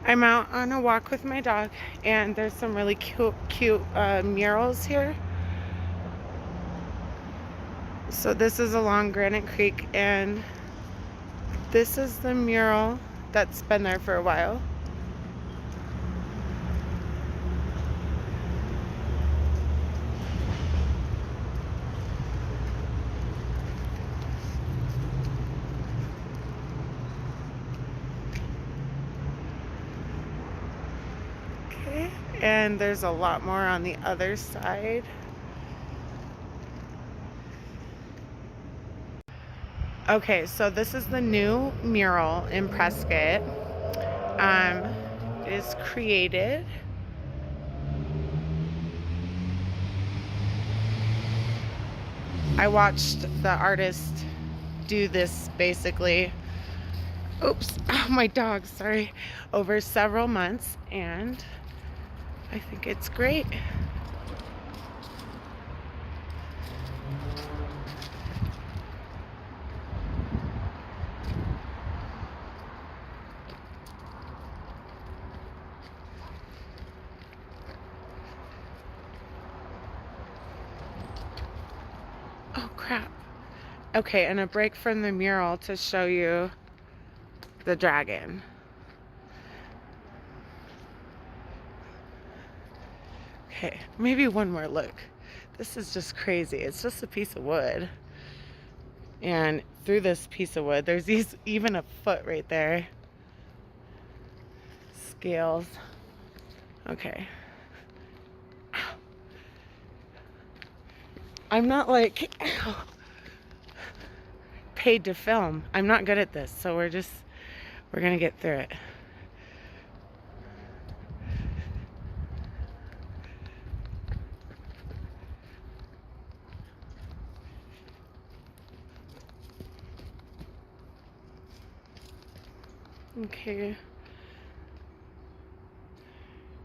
I'm out on a walk with my dog, and there's some really cute murals here. So this is along Granite Creek, and this is the mural that's been there for a while. Okay, and there's a lot more on the other side. Okay, so this is the new mural in Prescott. It is created I watched the artist do this basically, oops, oh, my dog, sorry, over several months, and I think it's great. Oh crap. Okay, and a break from the mural to show you the dragon. Okay, maybe one more look. This is just crazy. It's just a piece of wood. And through this piece of wood, there's even a foot right there. Scales. Okay. I'm not like paid to film. I'm not good at this, so we're gonna get through it. Okay.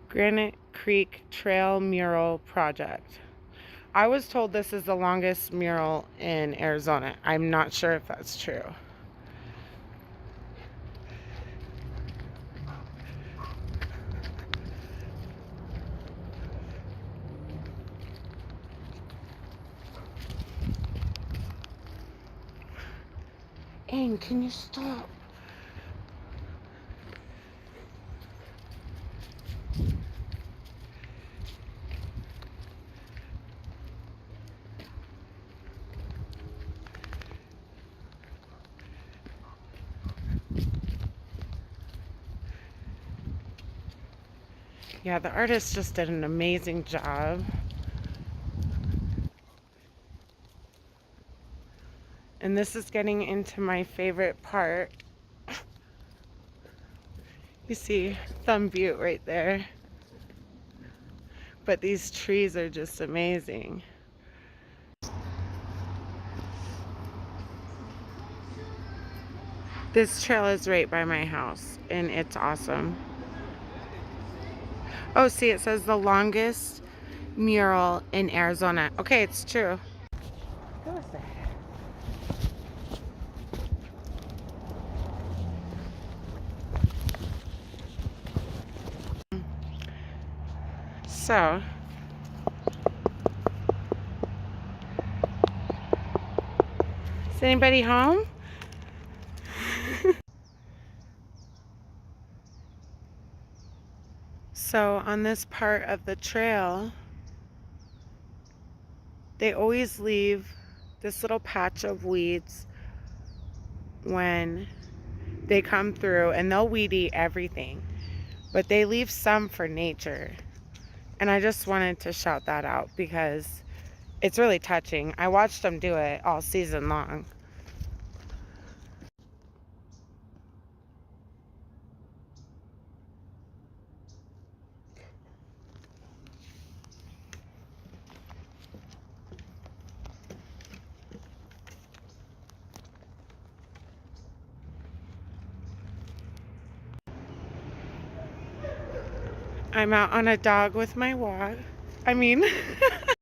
Granite Creek Trail Mural Project. I was told this is the longest mural in Arizona. I'm not sure if that's true. Aang, can you stop? Yeah, the artist just did an amazing job. And this is getting into my favorite part. You see Thumb Butte right there. But these trees are just amazing. This trail is right by my house, and it's awesome. Oh, see, it says the longest mural in Arizona. Okay, it's true. Who is that? So, is anybody home? So on this part of the trail, they always leave this little patch of weeds when they come through, and they'll weed eat everything, but they leave some for nature. And I just wanted to shout that out because it's really touching. I watched them do it all season long. I'm out on a dog with my walk.